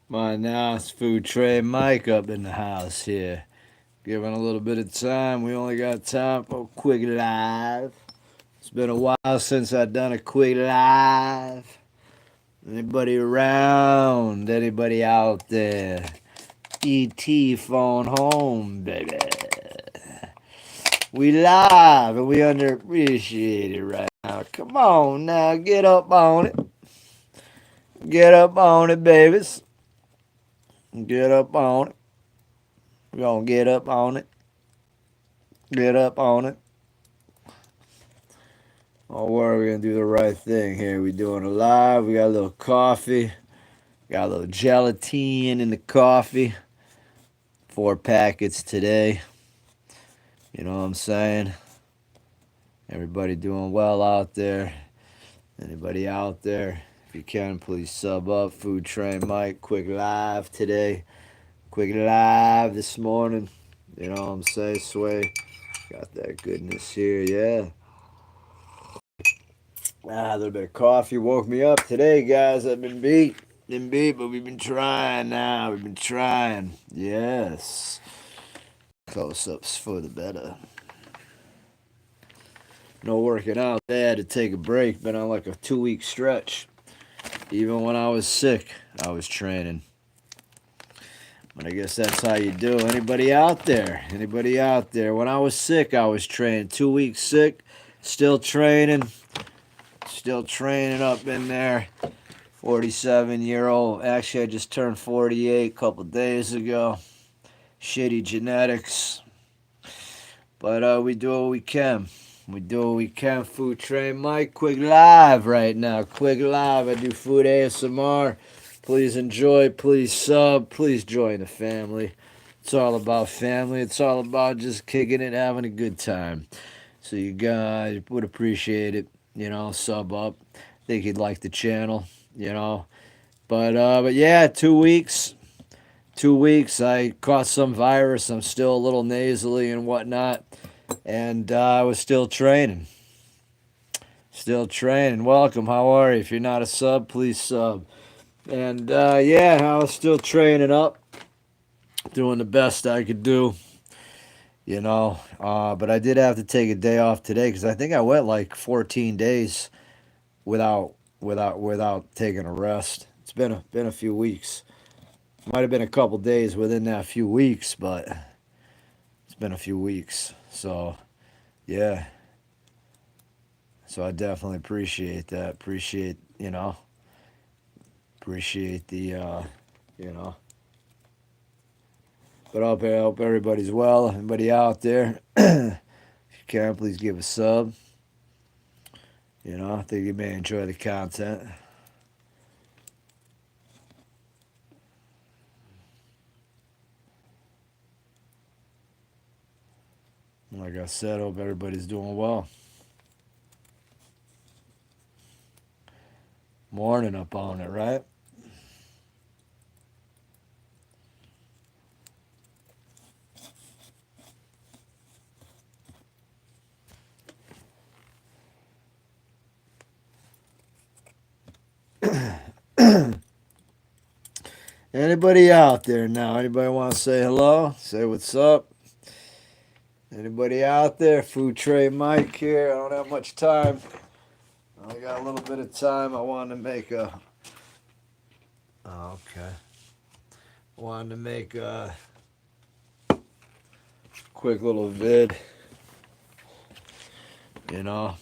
My nice food tray Mike up in the house here. Giving a little bit of time. We only got time for a quick live. It's been a while since I've done a quick live. Anybody around? Anybody out there? ET phone home, baby. We live and we underappreciate it right now. Come on now, get up on it. Get up on it, babies. Get up on it. We're gonna get up on it. Get up on it. Don't worry, we're gonna do the right thing here. We're doing it live. We got a little coffee. Got a little gelatine in the coffee. 4 packets today. You know what I'm saying? Everybody doing well out there. Anybody out there? If you can, please sub up. Food Train Mike, quick live today. Quick live this morning. You know what I'm saying? Sway. Got that goodness here, yeah. A little bit of coffee woke me up today, guys. I've been beat. Been beat, but we've been trying now. We've been trying. Yes. Close ups for the better. No working out. They had to take a break. Been on like a 2-week stretch. Even when I was sick, I was training. But I guess that's how you do. Anybody out there? Anybody out there? When I was sick, I was training. 2 weeks sick, still training. Still training up in there. 47-year-old. Actually, I just turned 48 a couple days ago. Shitty genetics. But we do what we can. We do what we can. Food Train Mike, quick live right now. Quick live. I do food ASMR. Please enjoy. Please sub. Please join the family. It's all about family. It's all about just kicking it, having a good time. So you guys would appreciate it. You know, sub up. Think you'd like the channel. You know, but yeah, 2 weeks. 2 weeks. I caught some virus. I'm still a little nasally and whatnot, and I was still training. Still training. Welcome. How are you? If you're not a sub, please sub. And yeah, I was still training up, doing the best I could do. You know, but I did have to take a day off today because I think I went like 14 days without taking a rest. It's been a few weeks. Might have been a couple days within that few weeks, but it's been a few weeks. So yeah. So I definitely appreciate that. Appreciate the you know. But I hope everybody's well. Anybody out there? If you can, please give a sub. You know, I think you may enjoy the content. Like I said, hope everybody's doing well. Morning up on it, right? Anybody out there now? Anybody want to say hello? Say what's up? Anybody out there? Food Tray Mike here. I don't have much time. I got a little bit of time. I wanted to make a. Oh, okay. I wanted to make a quick little vid. You know.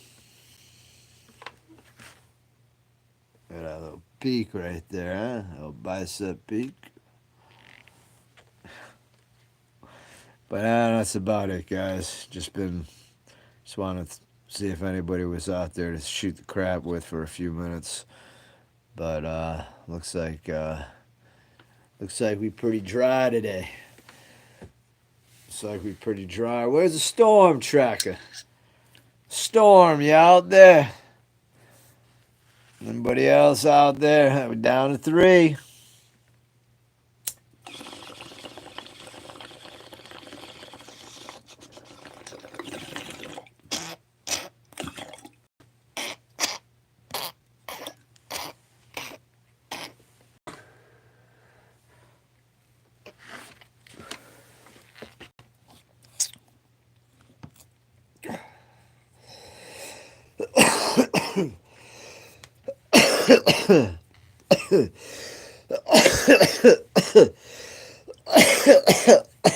Got a little peak right there, huh? A little bicep peak. But that's about it, guys. Just wanted to see if anybody was out there to shoot the crap with for a few minutes. But looks like we pretty dry today. Looks like we pretty dry. Where's the storm tracker? Storm, you out there? Anybody else out there? We're down to 3.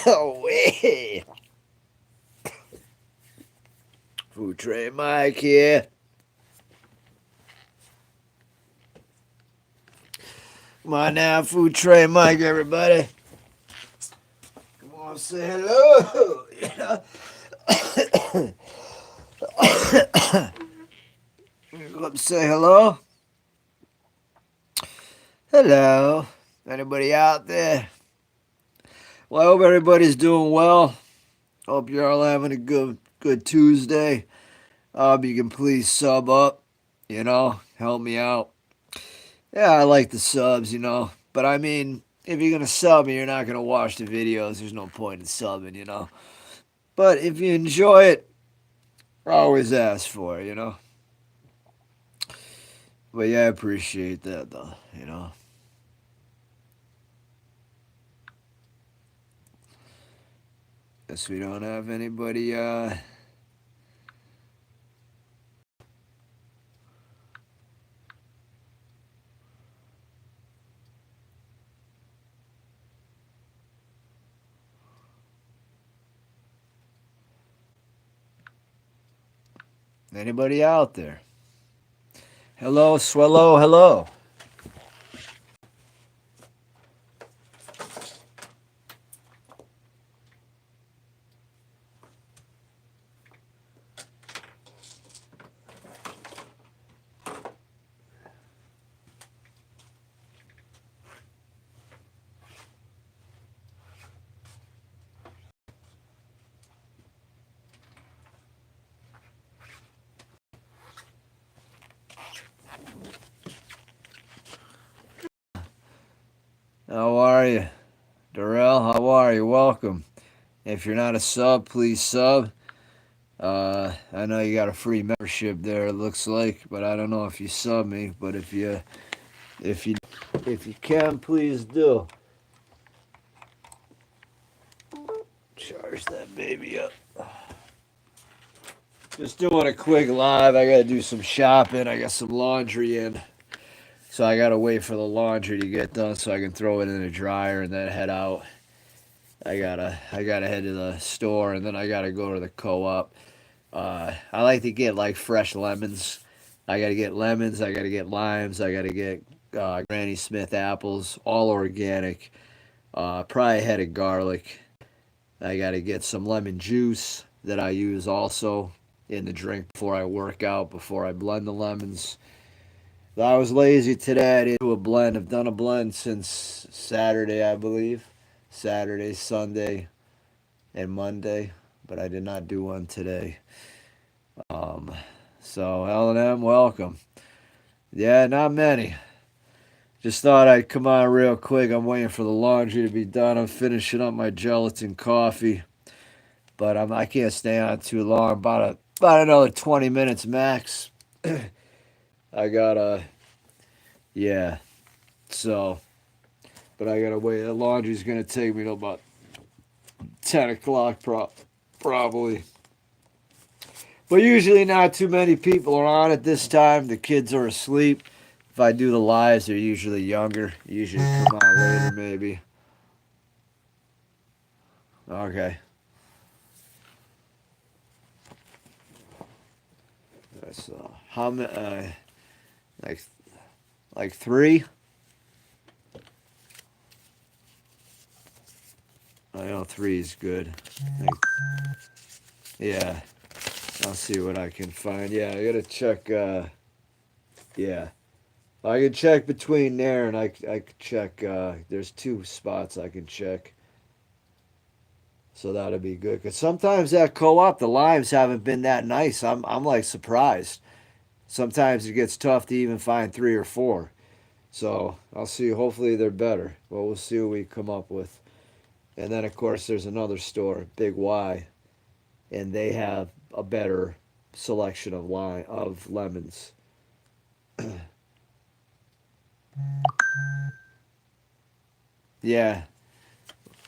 Oh, wait. Food Train Mike here. Come on now, Food Train Mike, everybody. Come on, say hello. Come up and say hello. Hello. Anybody out there? Well, I hope everybody's doing well. Hope you're all having a good Tuesday. You can please sub up, help me out. Yeah, I like the subs, but I mean, if you're gonna sub and you're not gonna watch the videos, there's no point in subbing. But if you enjoy it, always ask for it. But yeah, I appreciate that though. Guess we don't have anybody anybody out there. Hello, Swello, hello. How are you? Darrell, how are you? Welcome. If you're not a sub, please sub. I know you got a free membership there, it looks like, but I don't know if you sub me. But if you can, please do. Charge that baby up. Just doing a quick live. I gotta do some shopping. I got some laundry in. So I gotta wait for the laundry to get done so I can throw it in the dryer and then head out. I gotta head to the store and then I gotta go to the co-op. I like to get like fresh lemons. I gotta get lemons. I gotta get limes. I gotta get Granny Smith apples, all organic. Probably a head of garlic. I gotta get some lemon juice that I use also in the drink before I work out, before I blend the lemons. I was lazy today. I didn't do a blend. I've done a blend since Saturday, I believe. Saturday, Sunday, and Monday, but I did not do one today. Um, so L&M, welcome. Yeah, not many. Just thought I'd come on real quick. I'm waiting for the laundry to be done. I'm finishing up my gelatin coffee, but I can't stay on too long. About another 20 minutes max. I gotta, yeah. So, but I gotta wait. The laundry's gonna take me till about 10 o'clock, probably. But usually not too many people are on at this time. The kids are asleep. If I do the lives, they're usually younger. Usually come on later, maybe. Okay. That's how many? Like three. I know three is good. Yeah. I'll see what I can find. Yeah, I gotta check. Yeah. I can check between there and I can check. There's two spots I can check. So that'll be good. Because sometimes that co-op, the limes haven't been that nice. I'm like surprised. Sometimes it gets tough to even find three or four. So I'll see. Hopefully they're better. Well, we'll see what we come up with. And then of course there's another store, Big Y, and they have a better selection of lemons. Yeah.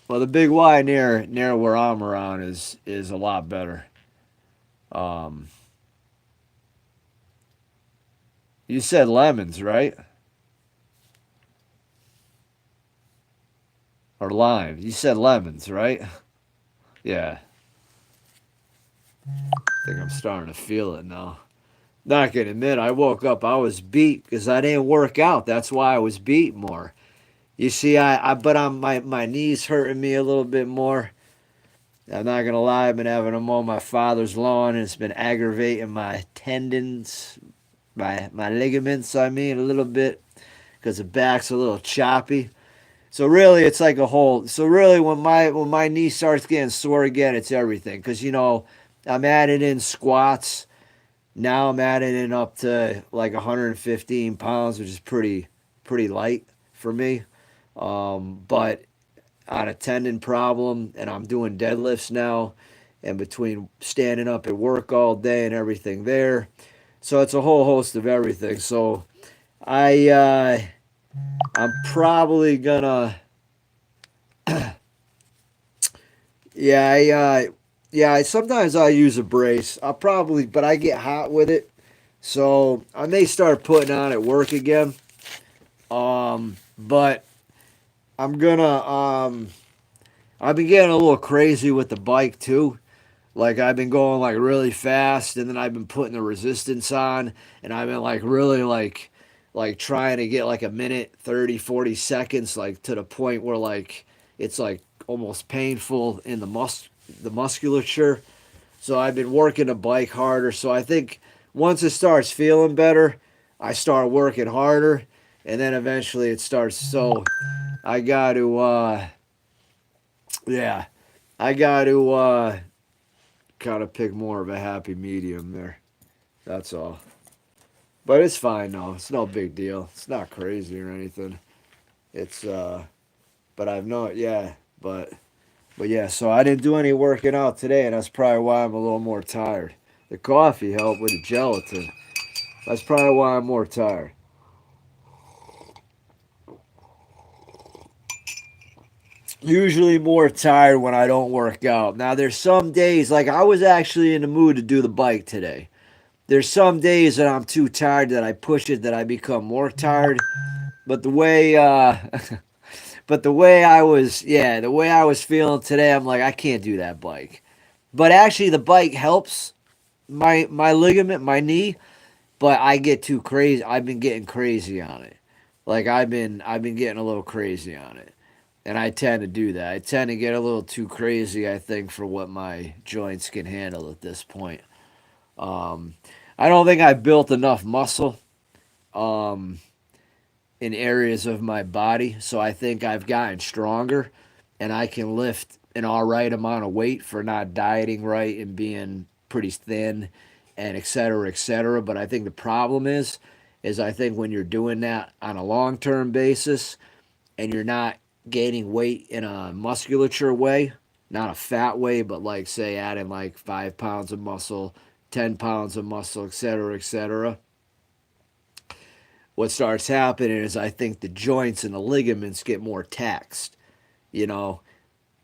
Well, the Big Y near where I'm around is a lot better. Um, You said lemons, right? Or lime. You said lemons, right? Yeah. I think I'm starting to feel it now. Not gonna admit, I woke up, I was beat because I didn't work out. That's why I was beat more. You see, but my knees hurting me a little bit more. I'm not gonna lie, I've been having them on my father's lawn, and it's been aggravating my tendons, my ligaments. I mean, a little bit because the back's a little choppy. So really, it's like a whole. So really, when my knee starts getting sore again, it's everything. Because I'm adding in squats. Now I'm adding in up to like 115 pounds, which is pretty light for me. But on a tendon problem, and I'm doing deadlifts now, and between standing up at work all day and everything there, so it's a whole host of everything. So I I'm probably gonna yeah yeah. Sometimes I use a brace. I'll probably, but I get hot with it, so I may start putting on at work again. But I'm gonna I've been getting a little crazy with the bike too. Like I've been going like really fast, and then I've been putting the resistance on, and I've been like really like trying to get like a minute 30, 40 seconds, like to the point where like it's like almost painful in the musculature. So I've been working the bike harder. So I think once it starts feeling better, I start working harder, and then eventually it starts. So I got to yeah, I got to kind of pick more of a happy medium there. That's all. But it's fine though. It's no big deal. It's not crazy or anything. It's but I've no yeah, but yeah, so I didn't do any working out today, and that's probably why I'm a little more tired. The coffee helped with the gelatin. That's probably why I'm more tired. Usually more tired when I don't work out. Now there's some days like I was actually in the mood to do the bike today. There's some days that I'm too tired that I push it that I become more tired. But the way but the way I was feeling today, I'm like I can't do that bike. But actually the bike helps my ligament, my knee, but I get too crazy. I've been getting crazy on it. Like I've been getting a little crazy on it. And I tend to do that. I tend to get a little too crazy, I think, for what my joints can handle at this point. Um, I don't think I built enough muscle um, in areas of my body, so I think I've gotten stronger, and I can lift an all right amount of weight for not dieting right and being pretty thin, and et cetera, et cetera. But I think the problem is I think when you're doing that on a long term basis, and you're not gaining weight in a musculature way, not a fat way, but like say adding like 5 pounds of muscle, 10 pounds of muscle, et cetera, et cetera. What starts happening is I think the joints and the ligaments get more taxed. You know,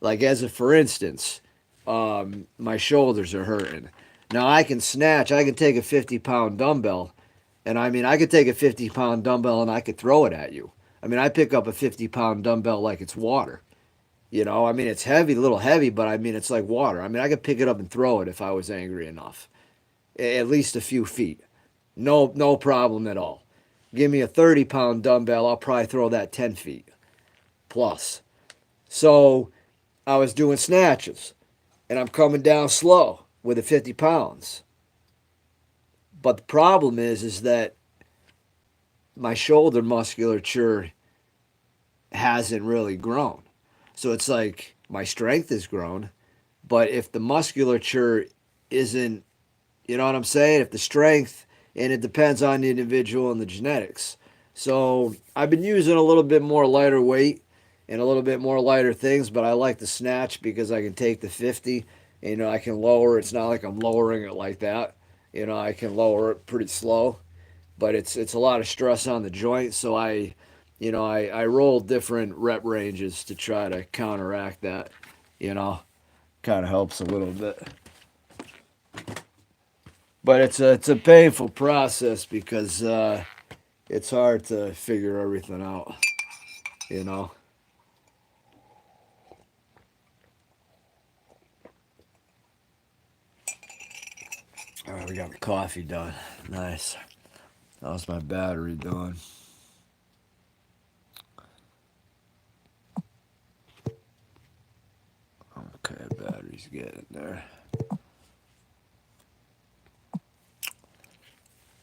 like as a for instance, my shoulders are hurting. Now I can snatch, I can take a 50-pound dumbbell, and I mean, I could take a 50-pound dumbbell and I could throw it at you. I mean, I pick up a 50-pound dumbbell like it's water. I mean, it's heavy, a little heavy, but I mean, it's like water. I mean, I could pick it up and throw it if I was angry enough, at least a few feet. No, no problem at all. Give me a 30-pound dumbbell, I'll probably throw that 10 feet plus. So I was doing snatches, and I'm coming down slow with the 50 pounds. But the problem is that my shoulder musculature hasn't really grown. So it's like my strength has grown, but if the musculature isn't, you know what I'm saying? If the strength, and it depends on the individual and the genetics. So I've been using a little bit more lighter weight and a little bit more lighter things, but I like the snatch because I can take the 50, and, I can lower. It's not like I'm lowering it like that. I can lower it pretty slow, but it's a lot of stress on the joint. So I roll different rep ranges to try to counteract that. You know, kind of helps a little bit, but it's a painful process because it's hard to figure everything out, you know. All right, we got the coffee done. Nice. How's my battery doing? Okay, battery's getting there.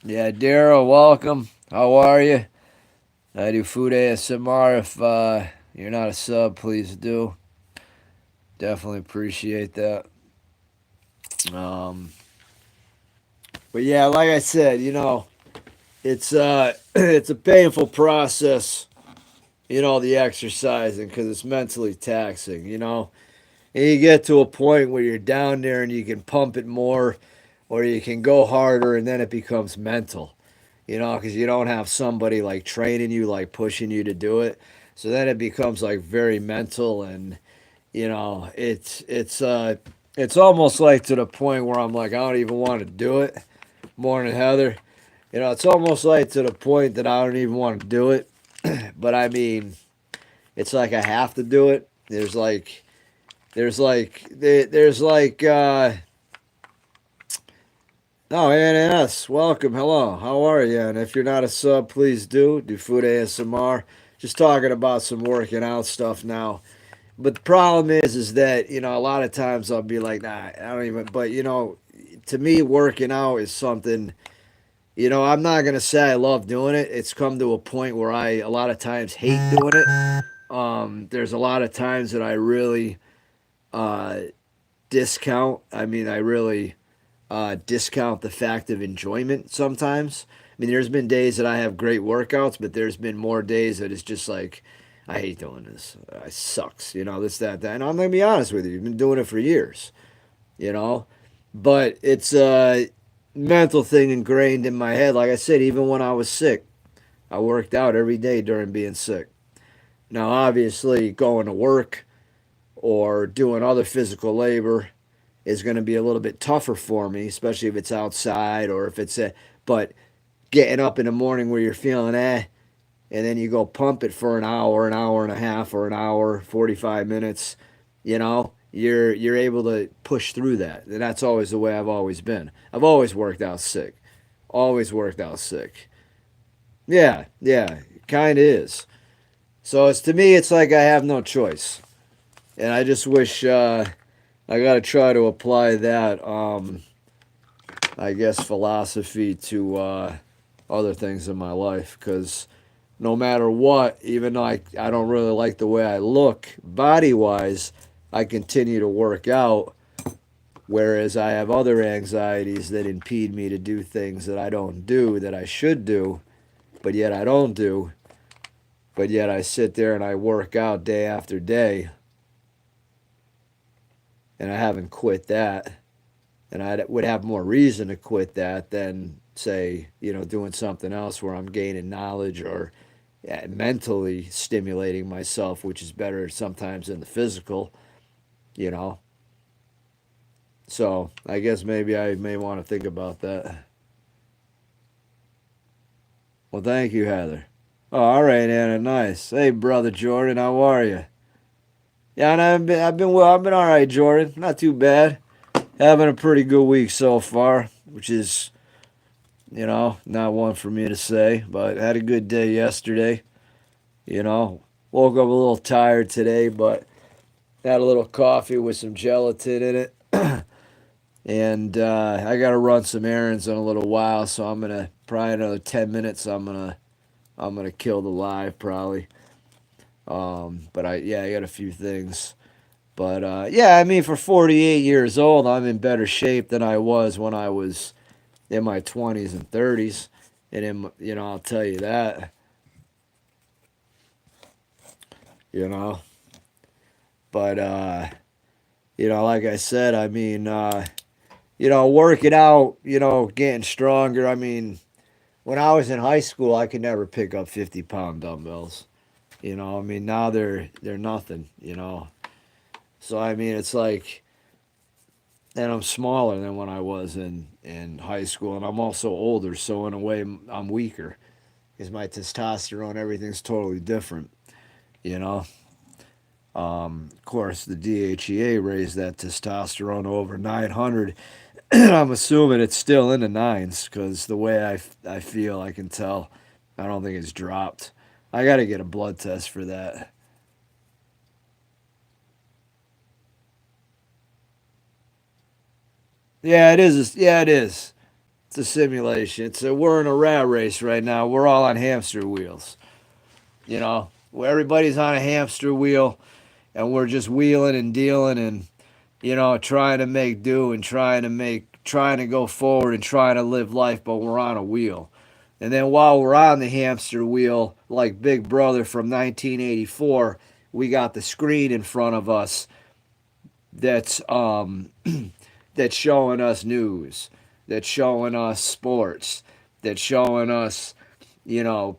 Yeah, Daryl, welcome. How are you? I do food ASMR. If you're not a sub, please do. Definitely appreciate that. Um, but yeah, like I said, it's it's a painful process. The exercising because it's mentally taxing. And you get to a point where you're down there and you can pump it more, or you can go harder, and then it becomes mental. Because you don't have somebody like training you, like pushing you to do it. So then it becomes like very mental, and it's almost like to the point where I'm like I don't even want to do it. Morning, Heather. It's almost like to the point that I don't even want to do it. But I mean, it's like I have to do it. There's like oh, ANS, welcome, hello, how are you? And if you're not a sub, please do food ASMR. Just talking about some working out stuff now. But the problem is that a lot of times I'll be like, nah, I don't even. But to me, working out is something. I'm not gonna say I love doing it. It's come to a point where I a lot of times hate doing it. There's a lot of times that I really uh, discount. I mean, I really discount the fact of enjoyment sometimes. I mean, there's been days that I have great workouts, but there's been more days that it's just like, I hate doing this. It sucks, this, that. And I'm going to be honest with you, I've been doing it for years, you know? But it's a mental thing ingrained in my head. Like I said, even when I was sick, I worked out every day during being sick. Now, obviously, going to work or doing other physical labor is going to be a little bit tougher for me, especially if it's outside or if it's but getting up in the morning where you're feeling and then you go pump it for an hour and a half, or an hour, 45 minutes, you're able to push through that. And that's always the way I've always been. I've always worked out sick. Always worked out sick. Yeah, kind of is. So it's to me, it's like I have no choice, and I just wish I got to try to apply that, I guess, philosophy to other things in my life. Because no matter what, even though I don't really like the way I look body wise, I continue to work out. Whereas I have other anxieties that impede me to do things that I don't do that I should do, but yet I don't do. But yet I sit there and I work out day after day, and I haven't quit that. And I would have more reason to quit that than say, doing something else where I'm gaining knowledge or mentally stimulating myself, which is better sometimes than the physical, you know. So I guess maybe I may want to think about that. Well, thank you, Heather. Oh, all right, Anna. Nice. Hey, brother Jordan, how are you? Yeah, and I've been well. I've been all right, Jordan. Not too bad. Having a pretty good week so far, which is not one for me to say, but had a good day yesterday. Woke up a little tired today, but had a little coffee with some gelatin in it. And I got to run some errands in a little while, so I'm gonna probably another 10 minutes. I'm gonna kill the live probably. But I got a few things. But yeah, I mean, for 48 years old, I'm in better shape than I was when I was in my 20s and 30s. And I'll tell you that, you know. But like I said, I mean, working out, getting stronger. I mean, when I was in high school, I could never pick up 50-pound dumbbells. I mean, now they're nothing. So I mean, it's like, and I'm smaller than when I was in high school, and I'm also older, so in a way, I'm weaker. because my testosterone, everything's totally different. You know, of course, the DHEA raised that testosterone over 900. I'm assuming it's still in the nines because the way I feel, I can tell. I don't think it's dropped. I got to get a blood test for that. Yeah, it is. Yeah, it is. It's a simulation. We're in a rat race right now. We're all on hamster wheels. You know, where everybody's on a hamster wheel, and we're just wheeling and dealing and trying to make do and trying to go forward and trying to live life, but we're on a wheel. And then while we're on the hamster wheel, like Big Brother from 1984, we got the screen in front of us that's that's showing us news, that's showing us sports, that's showing us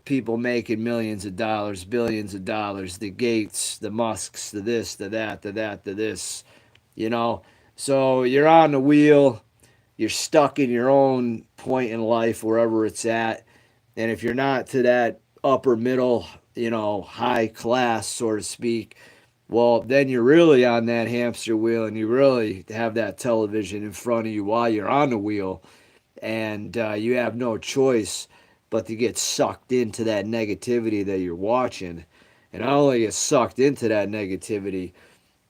people making millions of dollars, billions of dollars, the Gates, the Musks, the this, the that, the that, the this, you know. So you're on the wheel, you're stuck in your own point in life, wherever it's at. And if you're not to that upper middle, high class, so to speak, well, then you're really on that hamster wheel and you really have that television in front of you while you're on the wheel. And you have no choice but to get sucked into that negativity that you're watching. And not only get sucked into that negativity,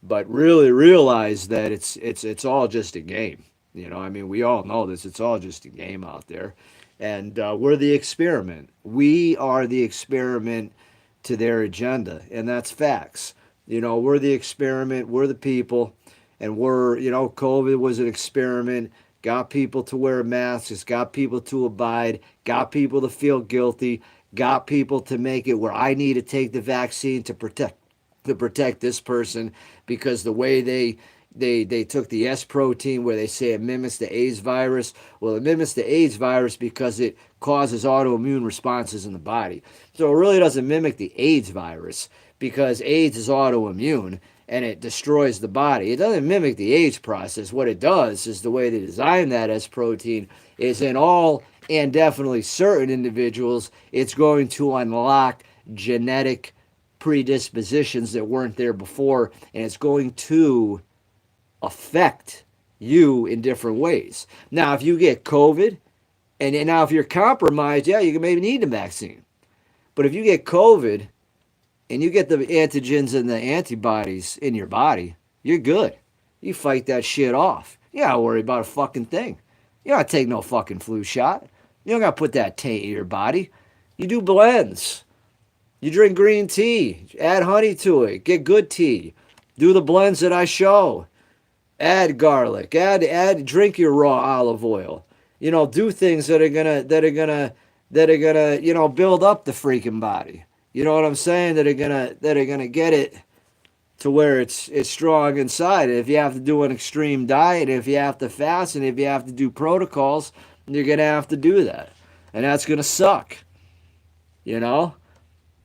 but really realize that it's all just a game. I mean, we all know this. It's all just a game out there, and we're the experiment. We are the experiment to their agenda, and that's facts. We're the experiment. We're the people, and COVID was an experiment. Got people to wear masks. Got people to abide. Got people to feel guilty. Got people to make it where I need to take the vaccine to protect this person because the way they took the S protein where they say it mimics the AIDS virus. Well, it mimics the AIDS virus because it causes autoimmune responses in the body. So it really doesn't mimic the AIDS virus because AIDS is autoimmune and it destroys the body. It doesn't mimic the AIDS process. What it does is the way they design that S protein is in all and definitely certain individuals, it's going to unlock genetic predispositions that weren't there before, and it's going to affect you in different ways. Now, if you get COVID, and now if you're compromised, yeah, you can maybe need the vaccine. But if you get COVID and you get the antigens and the antibodies in your body, you're good. You fight that shit off. You don't worry about a fucking thing. You don't take no fucking flu shot. You don't got to put that taint in your body. You do blends. You drink green tea, add honey to it, get good tea. Do the blends that I show. Add garlic, drink your raw olive oil. Do things that are gonna build up the freaking body. You know what I'm saying? That are gonna get it to where it's strong inside. If you have to do an extreme diet, if you have to fast, and if you have to do protocols, you're gonna have to do that. And that's gonna suck. You know?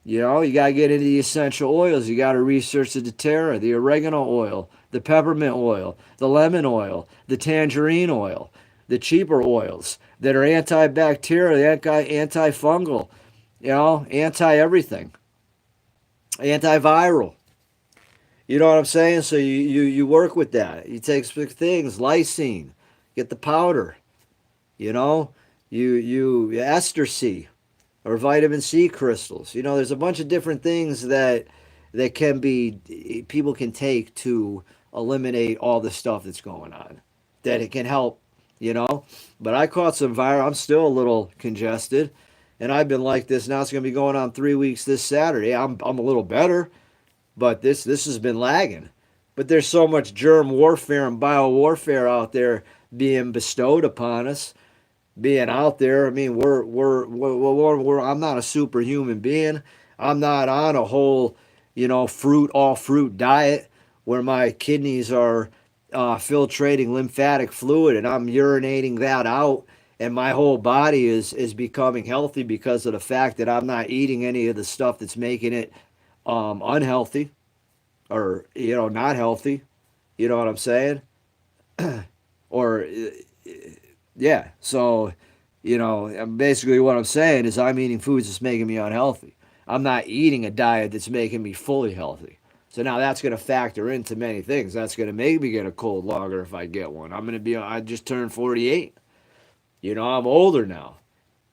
You got to get into the essential oils. You got to research the doTERRA, the oregano oil, the peppermint oil, the lemon oil, the tangerine oil, the cheaper oils that are antibacterial, antifungal, anti everything, antiviral. You know what I'm saying? So you work with that. You take things, lysine, get the powder, you know, you ester C or vitamin C crystals. There's a bunch of different things that can be people can take to eliminate all the stuff that's going on. That it can help, you know. But I caught some virus. I'm still a little congested, and I've been like this now. It's going to be going on 3 weeks this Saturday. I'm a little better, but this has been lagging. But there's so much germ warfare and bio warfare out there being bestowed upon us being out there. I mean, I'm not a superhuman being. I'm not on a whole, all fruit diet where my kidneys are filtrating lymphatic fluid and I'm urinating that out. And my whole body is becoming healthy because of the fact that I'm not eating any of the stuff that's making it unhealthy or, not healthy. You know what I'm saying? Or, yeah. So Basically what I'm saying is I'm eating foods that's making me unhealthy. I'm not eating a diet that's making me fully healthy. So now that's going to factor into many things. That's going to make me get a cold longer if I get one. I just turned 48. I'm older now.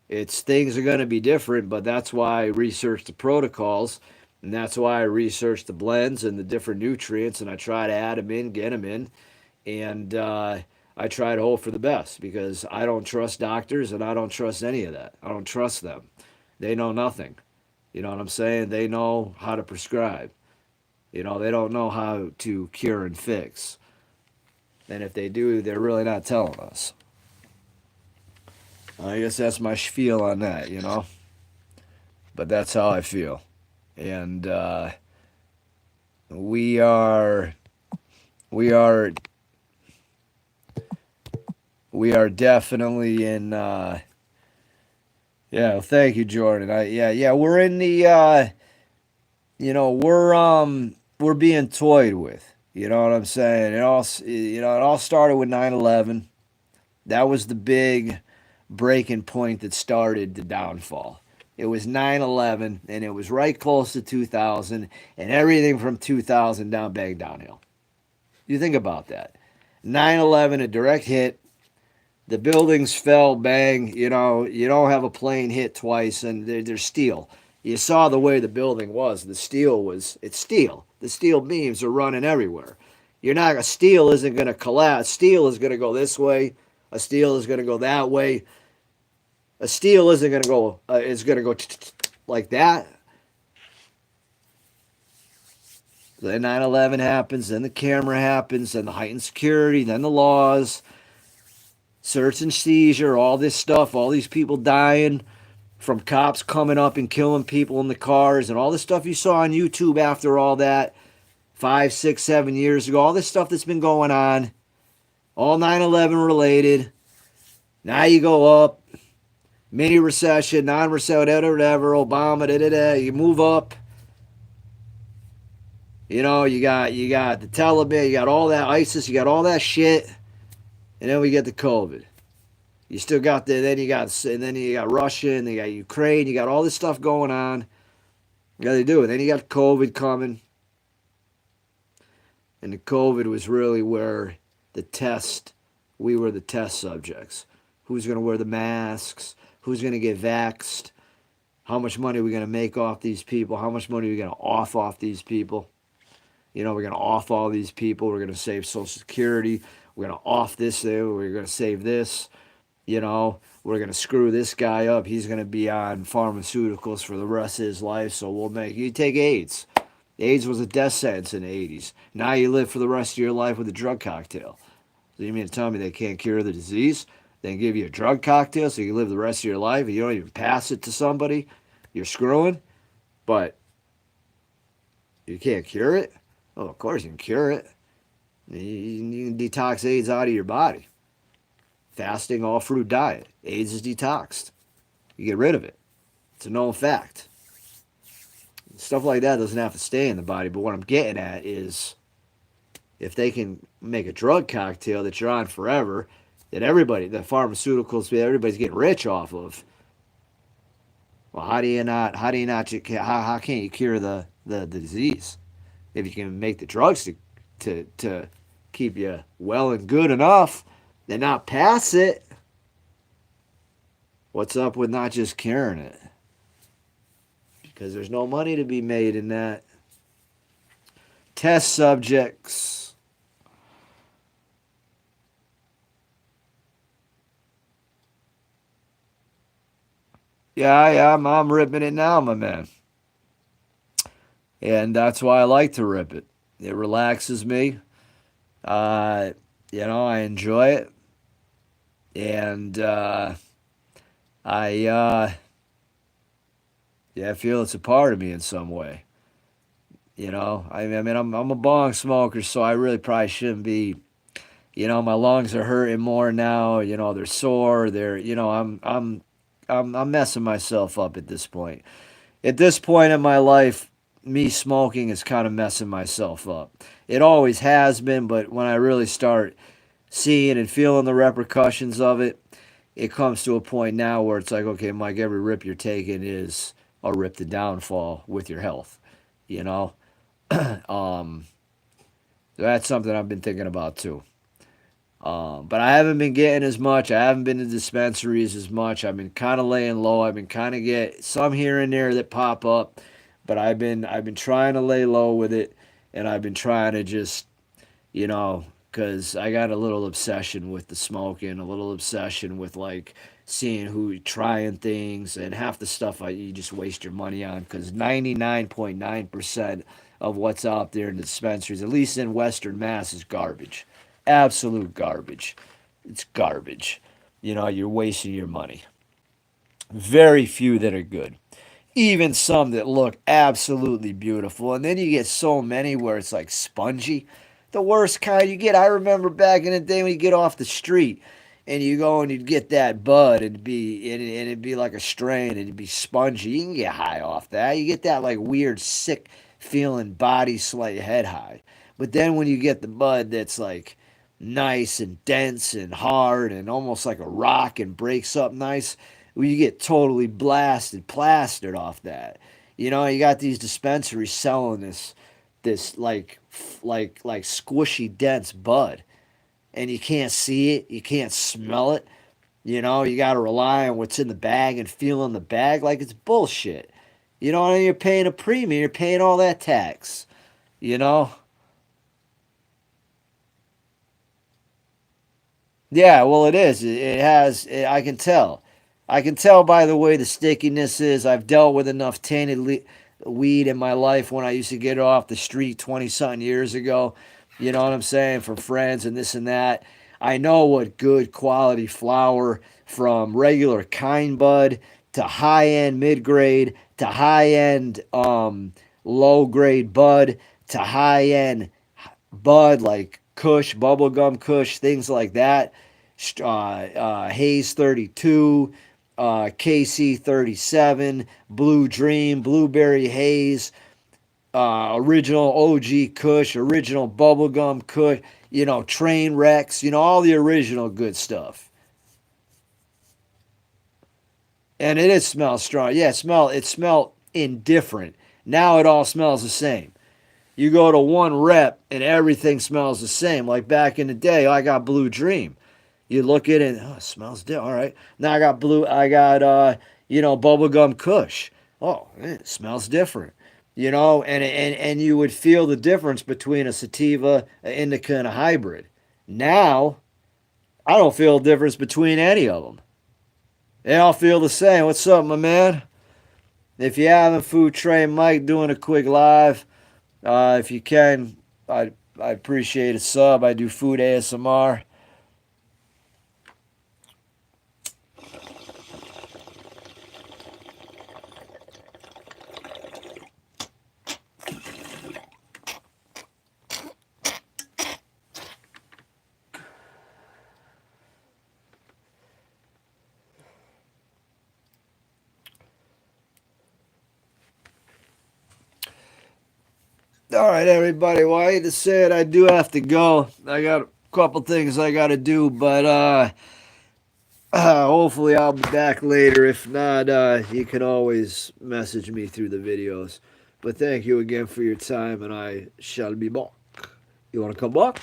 It's things are going to be different, but that's why I research the protocols, and that's why I research the blends and the different nutrients, and I try to add them in, get them in, and I try to hope for the best because I don't trust doctors and I don't trust any of that. I don't trust them. They know nothing. You know what I'm saying? They know how to prescribe. They don't know how to cure and fix. And if they do, they're really not telling us. I guess that's my spiel on that. But that's how I feel. And we are, we are, we are definitely in. Yeah, well, thank you, Jordan. Yeah. We're in the. We're being toyed with. You know what I'm saying? It all started with 9/11. That was the big breaking point that started the downfall. It was 9/11, and it was right close to 2000, and everything from 2000 down, bang, downhill. You think about that. 9/11, a direct hit. The buildings fell, bang. You don't have a plane hit twice, and there's steel. You saw the way the building was. It's steel. The steel beams are running everywhere. A steel isn't going to collapse. Steel is going to go this way. A steel is going to go that way. A steel isn't going to go, is going to go like that. Then 9/11 happens, then the camera happens, then the heightened security, then the laws, search and seizure, all this stuff, all these people dying from cops coming up and killing people in the cars, and all the stuff you saw on YouTube after all that 5, 6, 7 years ago, all this stuff that's been going on, all 9/11 related. Now you go up, mini recession, non recession, whatever, Obama, you move up. You got the Taliban, you got all that ISIS, you got all that shit, and then we get the COVID. You still got and then you got Russia, and you got Ukraine, you got all this stuff going on. You got to do it. Then you got COVID coming, and the COVID was really where we were the test subjects. Who's going to wear the masks? Who's going to get vaxxed? How much money are we going to make off these people? How much money are we going to off these people? We're going to off all these people. We're going to save Social Security. We're going to off this thing. We're going to save this. We're going to screw this guy up. He's going to be on pharmaceuticals for the rest of his life. So you take AIDS. AIDS was a death sentence in the 80s. Now you live for the rest of your life with a drug cocktail. So you mean to tell me they can't cure the disease? They give you a drug cocktail so you can live the rest of your life and you don't even pass it to somebody? You're screwing? But you can't cure it? Oh, of course you can cure it. You can detox AIDS out of your body. Fasting, all fruit diet. AIDS is detoxed. You get rid of it. It's a known fact. Stuff like that doesn't have to stay in the body. But what I'm getting at is if they can make a drug cocktail that you're on forever, that the pharmaceuticals, everybody's getting rich off of. Well, how can't you cure the disease? If you can make the drugs to keep you well and good enough, then not pass it. What's up with not just curing it? Because there's no money to be made in that. Test subjects. Yeah, I'm ripping it now, my man. And that's why I like to rip it. It relaxes me. Uh, I enjoy it. And I, yeah, I feel it's a part of me in some way. I'm a bong smoker, so I really probably shouldn't be. My lungs are hurting more now. They're sore. I'm messing myself up at this point. At this point in my life, me smoking is kind of messing myself up. It always has been, but when I really start seeing and feeling the repercussions of it, it comes to a point now where it's like, okay, Mike, every rip you're taking is a rip to downfall with your health. You know, um, that's something I've been thinking about too. But I haven't been getting as much. I haven't been to dispensaries as much. I've been kind of laying low. I've been kind of get some here and there that pop up, but I've been trying to lay low with it, and I've been trying to just because I got a little obsession with the smoking, a little obsession with like seeing who trying things, and half the stuff you just waste your money on because 99.9% of what's out there in the dispensaries, at least in Western Mass, is garbage. Absolute garbage. It's garbage. You're wasting your money. Very few that are good. Even some that look absolutely beautiful. And then you get so many where it's like spongy. The worst kind you get. I remember back in the day when you get off the street and you go and you'd get that bud and it'd be like a strain and it'd be spongy. You can get high off that. You get that like weird sick feeling body slight head high. But then when you get the bud that's like nice and dense and hard and almost like a rock and breaks up nice, well, you get totally blasted, plastered off that. You got these dispensaries selling this like squishy dense bud, and you can't see it, you can't smell it. You got to rely on what's in the bag and feeling the bag like it's bullshit. And you're paying a premium, you're paying all that tax. You know. Yeah, well, it is. It has. I can tell. I can tell by the way the stickiness is. I've dealt with enough tainted weed in my life when I used to get it off the street 20 something years ago. You know what I'm saying? From friends and this and that. I know what good quality flower from regular kind bud to high end mid grade to high end low grade bud to high end bud like Kush, bubblegum Kush, things like that. Haze 32, KC 37, Blue Dream, Blueberry Haze, original OG Kush, original bubblegum Kush, Train Wrecks, all the original good stuff. And it is smells strong. Yeah, it smelled indifferent. Now it all smells the same. You go to one rep and everything smells the same. Like back in the day, I got Blue Dream. You look at it, oh, it smells different. All right. Now I got bubblegum Kush. Oh, it smells different. And you would feel the difference between a sativa, an indica, and a hybrid. Now, I don't feel a difference between any of them. They all feel the same. What's up, my man? If you haven't, Food Train Mike doing a quick live. If you can, I appreciate a sub. I do food ASMR. All right, everybody. Well, I hate to say it, I do have to go. I got a couple things I got to do, but hopefully I'll be back later. If not, you can always message me through the videos. But thank you again for your time, and I shall be back. You want to come back?